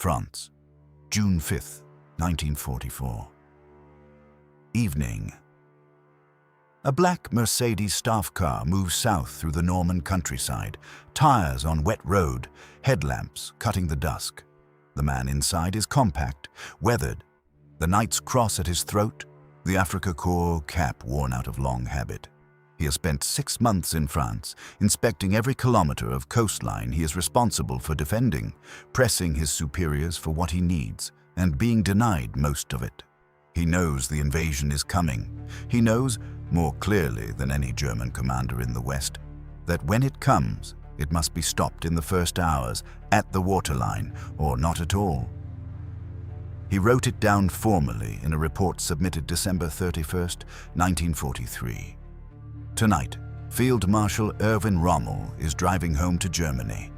France, June 5, 1944. Evening. A black Mercedes staff car moves south through the Norman countryside, tires on wet road, headlamps cutting the dusk. The man inside is compact, weathered, the Knight's Cross at his throat, the Afrika Korps cap worn out of long habit. He has spent 6 months in France, inspecting every kilometer of coastline he is responsible for defending, pressing his superiors for what he needs, and being denied most of it. He knows the invasion is coming. He knows, more clearly than any German commander in the West, that when it comes, it must be stopped in the first hours, at the waterline, or not at all. He wrote it down formally in a report submitted December 31st, 1943. Tonight, Field Marshal Erwin Rommel is driving home to Germany.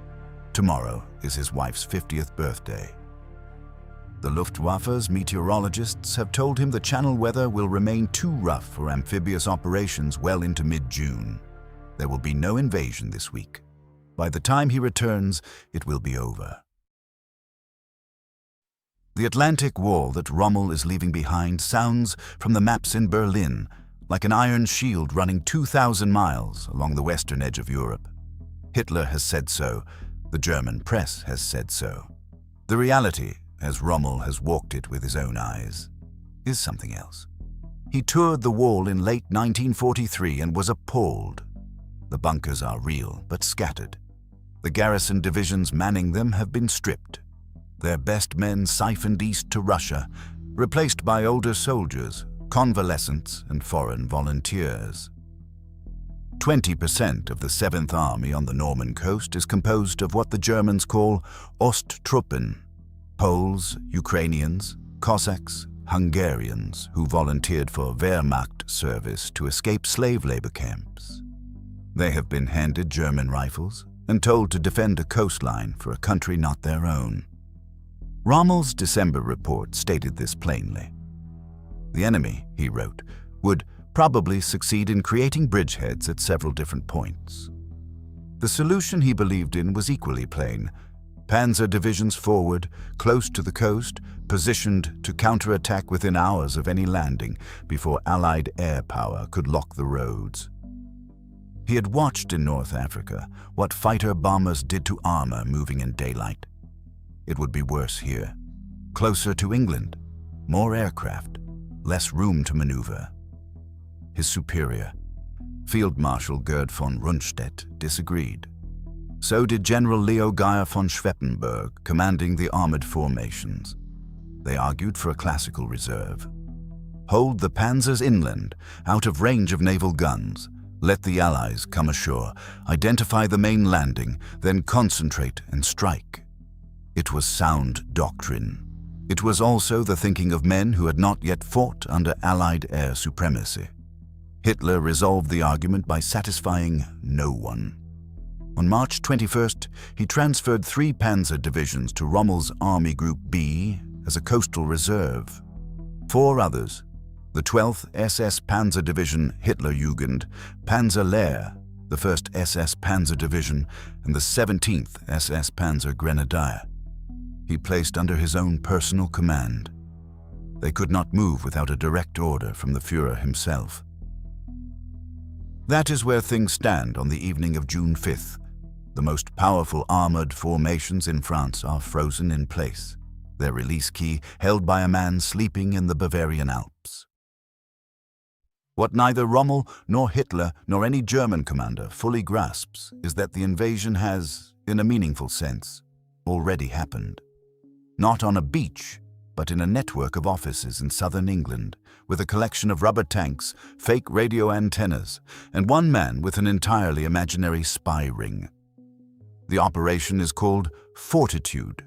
Tomorrow is his wife's 50th birthday. The Luftwaffe's meteorologists have told him the Channel weather will remain too rough for amphibious operations well into mid-June. There will be no invasion this week. By the time he returns, it will be over. The Atlantic Wall that Rommel is leaving behind sounds from the maps in Berlin like an iron shield running 2,000 miles along the western edge of Europe. Hitler has said so. The German press has said so. The reality, as Rommel has walked it with his own eyes, is something else. He toured the wall in late 1943 and was appalled. The bunkers are real, but scattered. The garrison divisions manning them have been stripped. Their best men siphoned east to Russia, replaced by older soldiers, convalescents, and foreign volunteers. 20% of the 7th Army on the Norman coast is composed of what the Germans call Osttruppen, Poles, Ukrainians, Cossacks, Hungarians who volunteered for Wehrmacht service to escape slave labor camps. They have been handed German rifles and told to defend a coastline for a country not their own. Rommel's December report stated this plainly. The enemy, he wrote, would probably succeed in creating bridgeheads at several different points. The solution he believed in was equally plain. Panzer divisions forward, close to the coast, positioned to counterattack within hours of any landing before Allied air power could lock the roads. He had watched in North Africa what fighter-bombers did to armor moving in daylight. It would be worse here. Closer to England, more aircraft, less room to maneuver. His superior, Field Marshal Gerd von Rundstedt, disagreed. So did General Leo Geyer von Schweppenberg, commanding the armored formations. They argued for a classical reserve. Hold the panzers inland, out of range of naval guns. Let the Allies come ashore, identify the main landing, then concentrate and strike. It was sound doctrine. It was also the thinking of men who had not yet fought under Allied air supremacy. Hitler resolved the argument by satisfying no one. On March 21st, he transferred 3 panzer divisions to Rommel's Army Group B as a coastal reserve. 4 others, the 12th SS Panzer Division Hitlerjugend, Panzer Lehr, the 1st SS Panzer Division, and the 17th SS Panzer Grenadier, he placed under his own personal command. They could not move without a direct order from the Führer himself. That is where things stand on the evening of June 5th. The most powerful armored formations in France are frozen in place, their release key held by a man sleeping in the Bavarian Alps. What neither Rommel nor Hitler nor any German commander fully grasps is that the invasion has, in a meaningful sense, already happened. Not on a beach, but in a network of offices in southern England, with a collection of rubber tanks, fake radio antennas, and one man with an entirely imaginary spy ring. The operation is called Fortitude.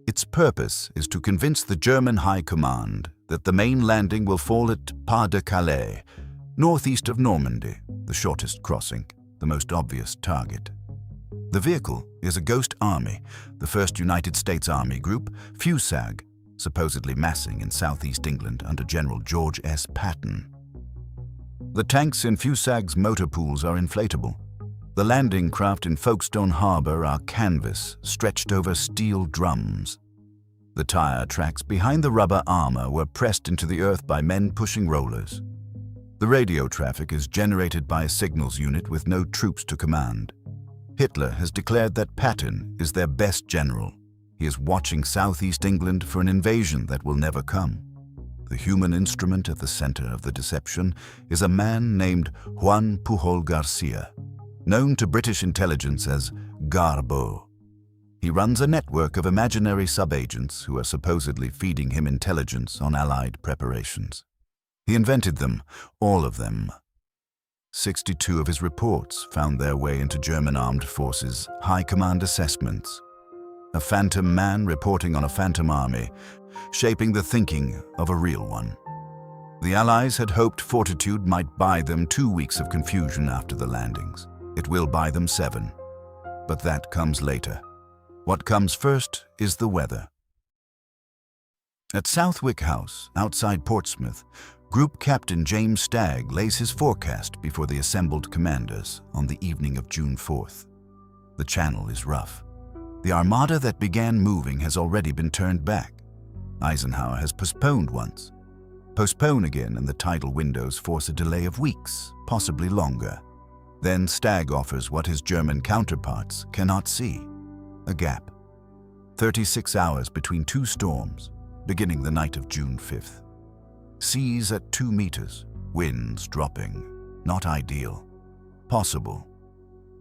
Its purpose is to convince the German High Command that the main landing will fall at Pas-de-Calais, northeast of Normandy, the shortest crossing, the most obvious target. The vehicle is a ghost army, the 1st United States Army Group, FUSAG, supposedly massing in southeast England under General George S. Patton. The tanks in FUSAG's motor pools are inflatable. The landing craft in Folkestone Harbour are canvas stretched over steel drums. The tire tracks behind the rubber armor were pressed into the earth by men pushing rollers. The radio traffic is generated by a signals unit with no troops to command. Hitler has declared that Patton is their best general. He is watching southeast England for an invasion that will never come. The human instrument at the center of the deception is a man named Juan Pujol Garcia, known to British intelligence as Garbo. He runs a network of imaginary sub-agents who are supposedly feeding him intelligence on Allied preparations. He invented them, all of them. 62 of his reports found their way into German armed forces' high command assessments. A phantom man reporting on a phantom army, shaping the thinking of a real one. The Allies had hoped Fortitude might buy them 2 weeks of confusion after the landings. It will buy them 7. But that comes later. What comes first is the weather. At Southwick House, outside Portsmouth, Group Captain James Stagg lays his forecast before the assembled commanders on the evening of June 4th. The channel is rough. The armada that began moving has already been turned back. Eisenhower has postponed once. Postpone again, and the tidal windows force a delay of weeks, possibly longer. Then Stagg offers what his German counterparts cannot see: a gap. 36 hours between 2 storms, beginning the night of June 5th. Seas at 2 meters, winds dropping. Not ideal. Possible.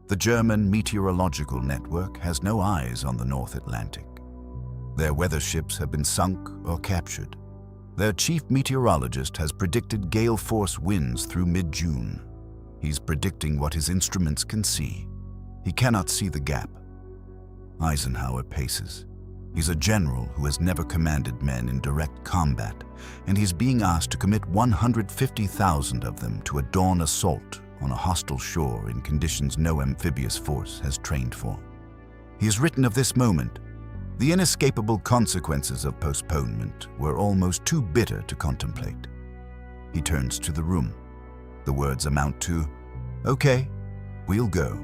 The German meteorological network has no eyes on the North Atlantic. Their weather ships have been sunk or captured. Their chief meteorologist has predicted gale-force winds through mid-June. He's predicting what his instruments can see. He cannot see the gap. Eisenhower paces. He's a general who has never commanded men in direct combat, and he's being asked to commit 150,000 of them to a dawn assault on a hostile shore in conditions no amphibious force has trained for. He has written of this moment: the inescapable consequences of postponement were almost too bitter to contemplate. He turns to the room. The words amount to, "Okay, we'll go."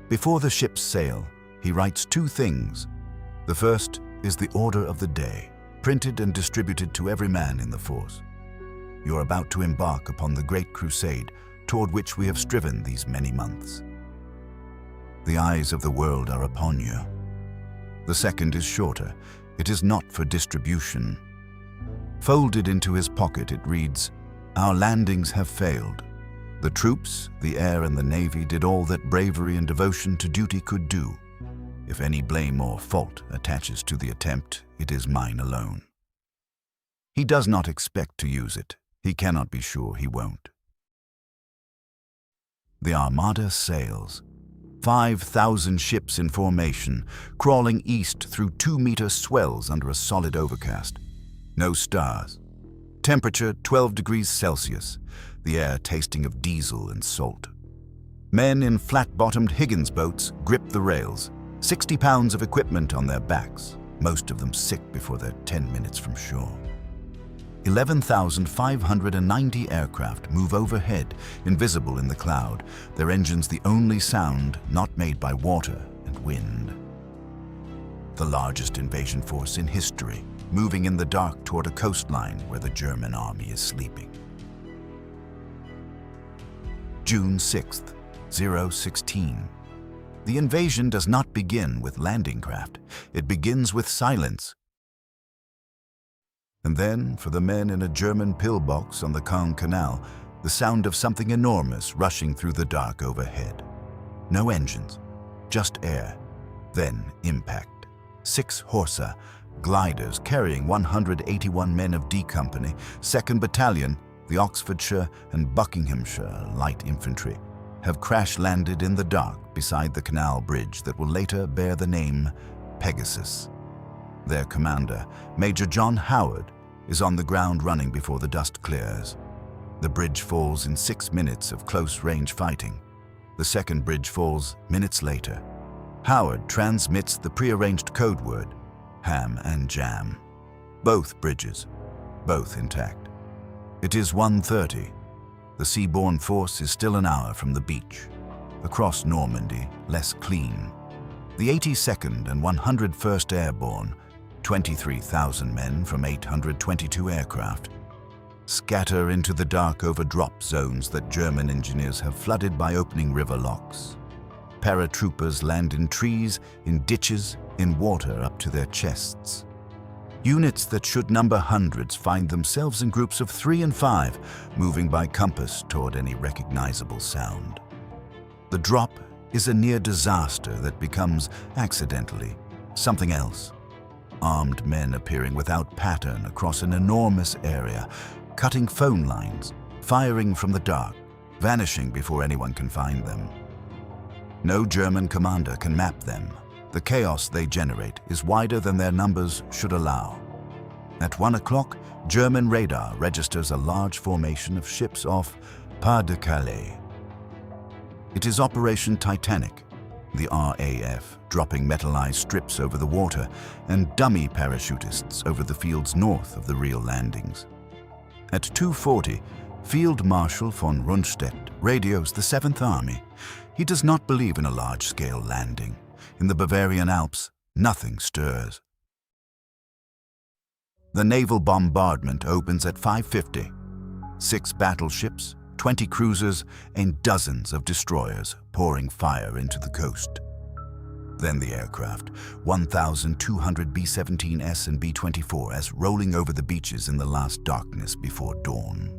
Before the ships sail, he writes 2 things. The first is the order of the day, printed and distributed to every man in the force. You're about to embark upon the great crusade toward which we have striven these many months. The eyes of the world are upon you. The second is shorter. It is not for distribution. Folded into his pocket, it reads, "Our landings have failed. The troops, the air, and the navy did all that bravery and devotion to duty could do. If any blame or fault attaches to the attempt, it is mine alone." He does not expect to use it. He cannot be sure he won't. The armada sails. 5,000 ships in formation, crawling east through 2-meter swells under a solid overcast. No stars. Temperature 12 degrees Celsius, the air tasting of diesel and salt. Men in flat-bottomed Higgins boats grip the rails, 60 pounds of equipment on their backs, most of them sick before they're 10 minutes from shore. 11,590 aircraft move overhead, invisible in the cloud, their engines the only sound not made by water and wind. The largest invasion force in history, moving in the dark toward a coastline where the German army is sleeping. June 6th, 016. The invasion does not begin with landing craft. It begins with silence. And then, for the men in a German pillbox on the Caen Canal, the sound of something enormous rushing through the dark overhead. No engines, just air. Then impact. 6 Horsa, gliders carrying 181 men of D Company, 2nd Battalion, the Oxfordshire and Buckinghamshire Light Infantry, have crash-landed in the dark beside the canal bridge that will later bear the name Pegasus. Their commander, Major John Howard, is on the ground running before the dust clears. The bridge falls in 6 minutes of close-range fighting. The second bridge falls minutes later. Howard transmits the prearranged code word, ham and jam. Both bridges, both intact. It is 1:30. The seaborne force is still an hour from the beach. Across Normandy, less clean. The 82nd and 101st Airborne, 23,000 men from 822 aircraft, scatter into the dark over drop zones that German engineers have flooded by opening river locks. Paratroopers land in trees, in ditches, in water up to their chests. Units that should number hundreds find themselves in groups of 3 and 5, moving by compass toward any recognizable sound. The drop is a near disaster that becomes, accidentally, something else. Armed men appearing without pattern across an enormous area, cutting phone lines, firing from the dark, vanishing before anyone can find them. No German commander can map them. The chaos they generate is wider than their numbers should allow. At 1 o'clock, German radar registers a large formation of ships off Pas-de-Calais. It is Operation Titanic, the RAF dropping metallized strips over the water and dummy parachutists over the fields north of the real landings. At 2:40, Field Marshal von Rundstedt radios the 7th Army. He does not believe in a large-scale landing. In the Bavarian Alps, nothing stirs. The naval bombardment opens at 5:50. 6 battleships, 20 cruisers, and dozens of destroyers pouring fire into the coast. Then the aircraft, 1,200 B-17S and B-24S rolling over the beaches in the last darkness before dawn.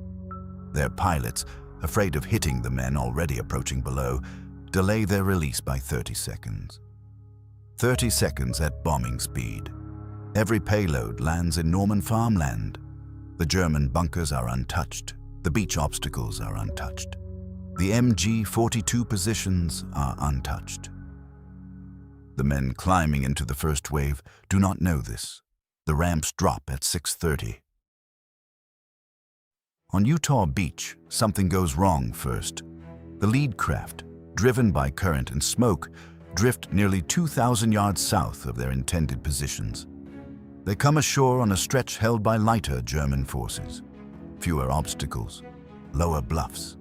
Their pilots, afraid of hitting the men already approaching below, delay their release by 30 seconds. 30 seconds at bombing speed. Every payload lands in Norman farmland. The German bunkers are untouched. The beach obstacles are untouched. The MG-42 positions are untouched. The men climbing into the first wave do not know this. The ramps drop at 6:30. On Utah Beach, something goes wrong first. The lead craft, driven by current and smoke, drift nearly 2,000 yards south of their intended positions. They come ashore on a stretch held by lighter German forces. Fewer obstacles, lower bluffs.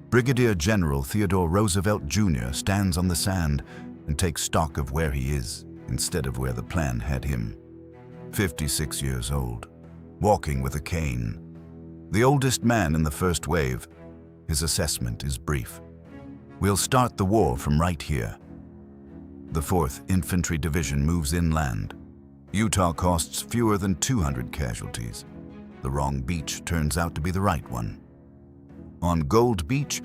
Brigadier General Theodore Roosevelt Jr. stands on the sand and takes stock of where he is instead of where the plan had him. 56 years old, walking with a cane. The oldest man in the first wave. His assessment is brief. We'll start the war from right here. The 4th Infantry Division moves inland. Utah costs fewer than 200 casualties. The wrong beach turns out to be the right one. On Gold Beach,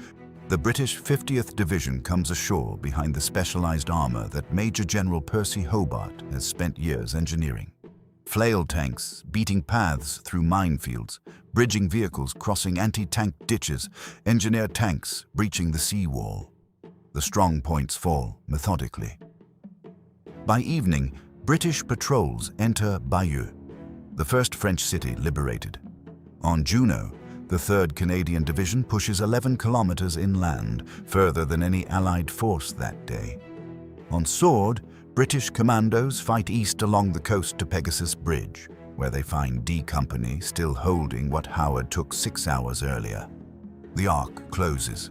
the British 50th Division comes ashore behind the specialized armor that Major General Percy Hobart has spent years engineering. Flail tanks beating paths through minefields, bridging vehicles crossing anti-tank ditches, engineer tanks breaching the seawall. The strong points fall methodically. By evening, British patrols enter Bayeux, the first French city liberated. On Juno, the 3rd Canadian Division pushes 11 kilometers inland, further than any Allied force that day. On Sword, British commandos fight east along the coast to Pegasus Bridge, where they find D Company still holding what Howard took 6 hours earlier. The arc closes.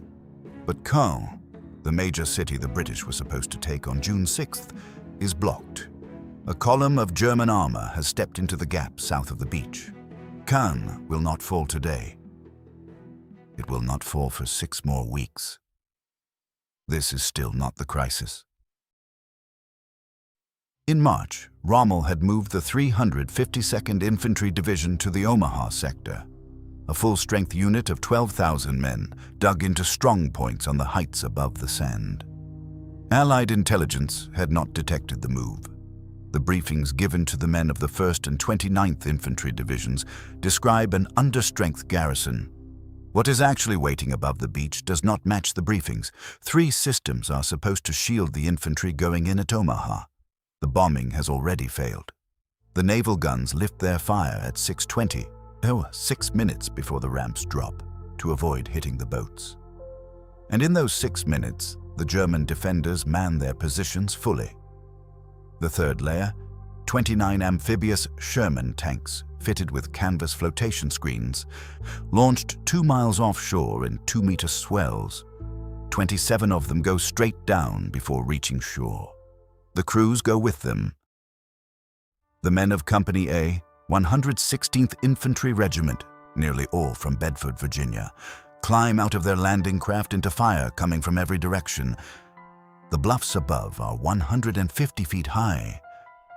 But Caen, the major city the British were supposed to take on June 6th, is blocked. A column of German armor has stepped into the gap south of the beach. Caen will not fall today. It will not fall for 6 more weeks. This is still not the crisis. In March, Rommel had moved the 352nd Infantry Division to the Omaha sector. A full-strength unit of 12,000 men dug into strong points on the heights above the sand. Allied intelligence had not detected the move. The briefings given to the men of the 1st and 29th Infantry Divisions describe an understrength garrison. What is actually waiting above the beach does not match the briefings. 3 systems are supposed to shield the infantry going in at Omaha. The bombing has already failed. The naval guns lift their fire at 6:20, 6 minutes before the ramps drop, to avoid hitting the boats. And in those 6 minutes, the German defenders man their positions fully. The 3rd layer, 29 amphibious Sherman tanks fitted with canvas flotation screens, launched 2 miles offshore in 2-meter swells. 27 of them go straight down before reaching shore. The crews go with them. The men of Company A, 116th Infantry Regiment, nearly all from Bedford, Virginia, climb out of their landing craft into fire coming from every direction. The bluffs above are 150 feet high.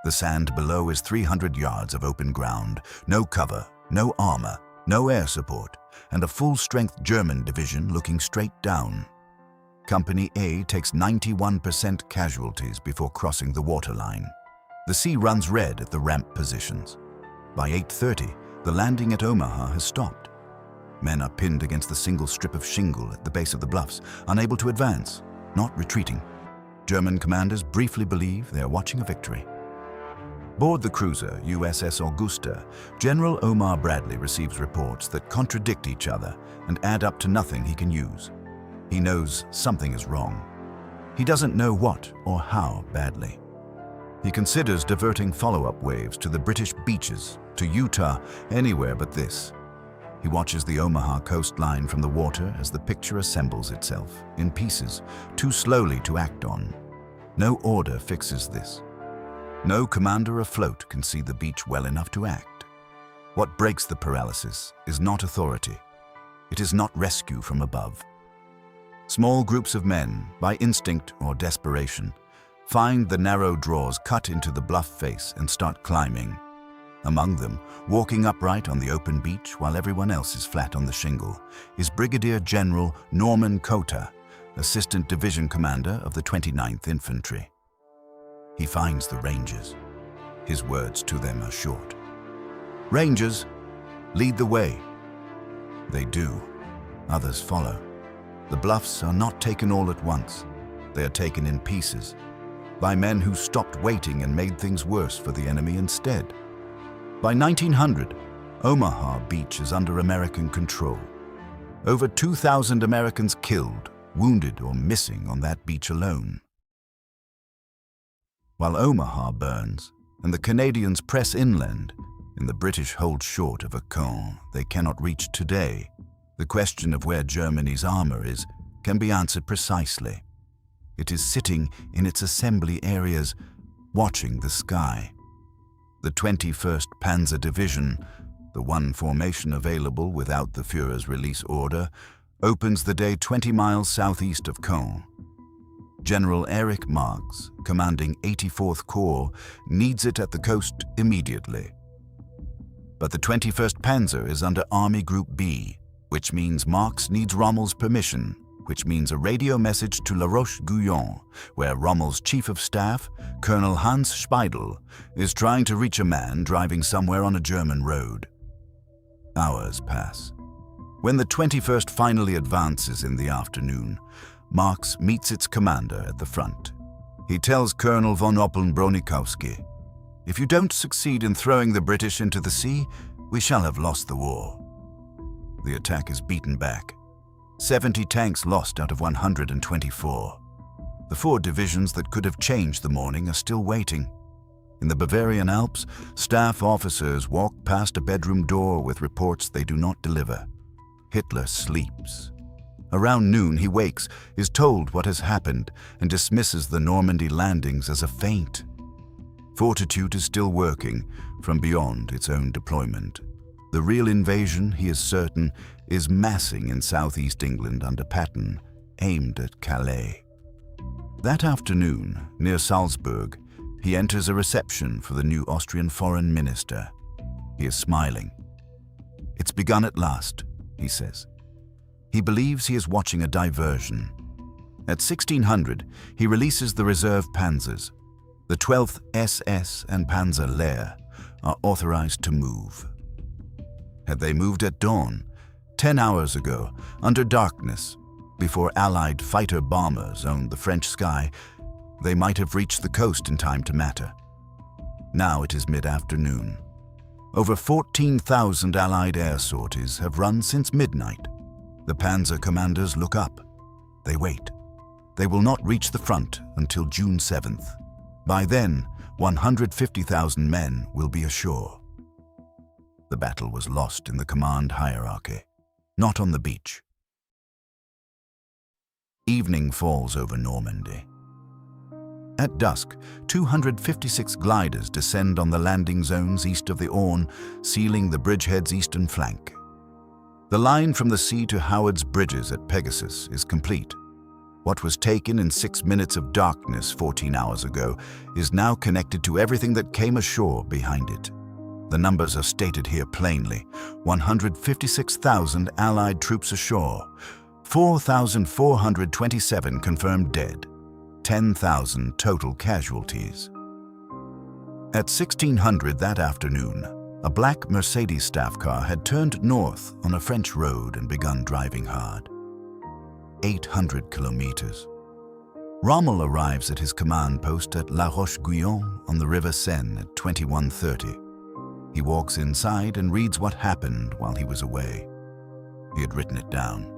The sand below is 300 yards of open ground, no cover, no armor, no air support, and a full-strength German division looking straight down. Company A takes 91% casualties before crossing the waterline. The sea runs red at the ramp positions. By 8:30, the landing at Omaha has stopped. Men are pinned against the single strip of shingle at the base of the bluffs, unable to advance, not retreating. German commanders briefly believe they are watching a victory. Aboard the cruiser USS Augusta, General Omar Bradley receives reports that contradict each other and add up to nothing he can use. He knows something is wrong. He doesn't know what or how badly. He considers diverting follow-up waves to the British beaches, to Utah, anywhere but this. He watches the Omaha coastline from the water as the picture assembles itself, in pieces, too slowly to act on. No order fixes this. No commander afloat can see the beach well enough to act. What breaks the paralysis is not authority. It is not rescue from above. Small groups of men, by instinct or desperation, find the narrow draws cut into the bluff face and start climbing. Among them, walking upright on the open beach while everyone else is flat on the shingle, is Brigadier General Norman Cota, Assistant Division Commander of the 29th Infantry. He finds the Rangers. His words to them are short. "Rangers, lead the way." They do. Others follow. The bluffs are not taken all at once. They are taken in pieces, by men who stopped waiting and made things worse for the enemy instead. By 1900, Omaha Beach is under American control. Over 2,000 Americans killed, wounded, or missing on that beach alone. While Omaha burns and the Canadians press inland, and the British hold short of a Caen they cannot reach today, the question of where Germany's armor is can be answered precisely. It is sitting in its assembly areas, watching the sky. The 21st Panzer Division, the one formation available without the Führer's release order, opens the day 20 miles southeast of Caen. General Erich Marx, commanding 84th Corps, needs it at the coast immediately. But the 21st Panzer is under Army Group B, which means Marx needs Rommel's permission, which means a radio message to La Roche-Guyon, where Rommel's Chief of Staff, Colonel Hans Speidel, is trying to reach a man driving somewhere on a German road. Hours pass. When the 21st finally advances in the afternoon, Marx meets its commander at the front. He tells Colonel von Oppeln-Bronikowski, "If you don't succeed in throwing the British into the sea, we shall have lost the war." The attack is beaten back. 70 tanks lost out of 124. The 4 divisions that could have changed the morning are still waiting. In the Bavarian Alps, staff officers walk past a bedroom door with reports they do not deliver. Hitler sleeps. Around noon, he wakes, is told what has happened, and dismisses the Normandy landings as a feint. Fortitude is still working from beyond its own deployment. The real invasion, he is certain, is massing in southeast England under Patton, aimed at Calais. That afternoon, near Salzburg, he enters a reception for the new Austrian foreign minister. He is smiling. "It's begun at last," he says. He believes he is watching a diversion. At 1600, he releases the reserve panzers. The 12th SS and Panzer Lehr are authorized to move. Had they moved at dawn, 10 hours ago, under darkness, before Allied fighter-bombers owned the French sky, they might have reached the coast in time to matter. Now it is mid-afternoon. Over 14,000 Allied air sorties have run since midnight. The panzer commanders look up. They wait. They will not reach the front until June 7th. By then, 150,000 men will be ashore. The battle was lost in the command hierarchy, not on the beach. Evening falls over Normandy. At dusk, 256 gliders descend on the landing zones east of the Orne, sealing the bridgehead's eastern flank. The line from the sea to Howard's bridges at Pegasus is complete. What was taken in 6 minutes of darkness 14 hours ago is now connected to everything that came ashore behind it. The numbers are stated here plainly: 156,000 Allied troops ashore, 4,427 confirmed dead, 10,000 total casualties. At 1600 that afternoon, a black Mercedes staff car had turned north on a French road and begun driving hard. 800 kilometers. Rommel arrives at his command post at La Roche-Guyon on the River Seine at 21:30. He walks inside and reads what happened while he was away. He had written it down.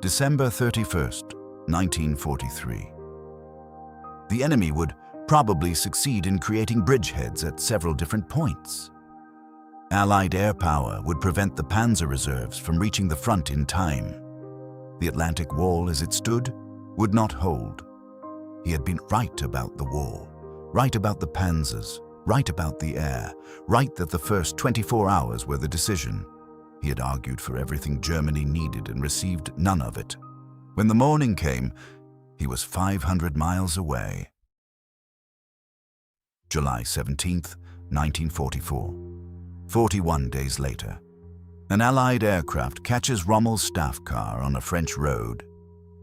December 31st, 1943. The enemy would probably succeed in creating bridgeheads at several different points. Allied air power would prevent the panzer reserves from reaching the front in time. The Atlantic Wall as it stood would not hold. He had been right about the wall, right about the panzers, right about the air, right that the first 24 hours were the decision. He had argued for everything Germany needed and received none of it. When the morning came, he was 500 miles away. July 17th, 1944. 41 days later. An Allied aircraft catches Rommel's staff car on a French road.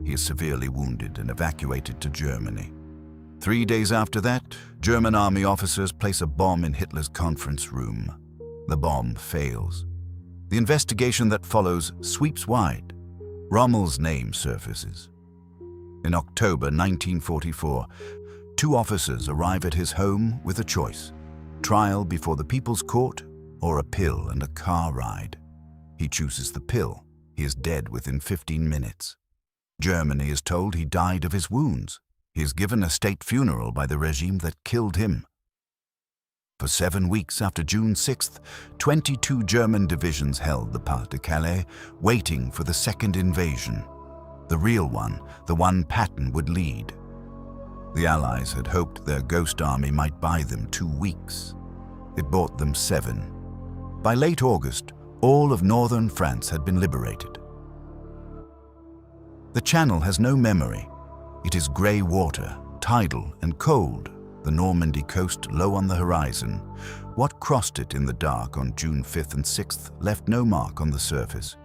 He is severely wounded and evacuated to Germany. 3 days after that, German army officers place a bomb in Hitler's conference room. The bomb fails. The investigation that follows sweeps wide. Rommel's name surfaces. In October 1944, 2 officers arrive at his home with a choice: trial before the People's Court or a pill and a car ride. He chooses the pill. He is dead within 15 minutes. Germany is told he died of his wounds. He is given a state funeral by the regime that killed him. For 7 weeks after June 6th, 22 German divisions held the Pas de Calais, waiting for the second invasion. The real one, the one Patton would lead. The Allies had hoped their ghost army might buy them 2 weeks. It bought them 7. By late August, all of northern France had been liberated. The Channel has no memory. It is grey water, tidal and cold, the Normandy coast low on the horizon. What crossed it in the dark on June 5th and 6th left no mark on the surface,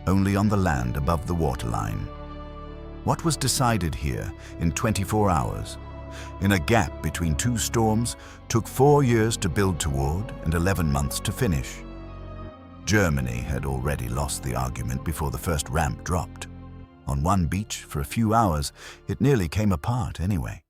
only on the land above the waterline. What was decided here in 24 hours, in a gap between 2 storms, took 4 years to build toward and 11 months to finish. Germany had already lost the argument before the first ramp dropped. On one beach, for a few hours, it nearly came apart anyway.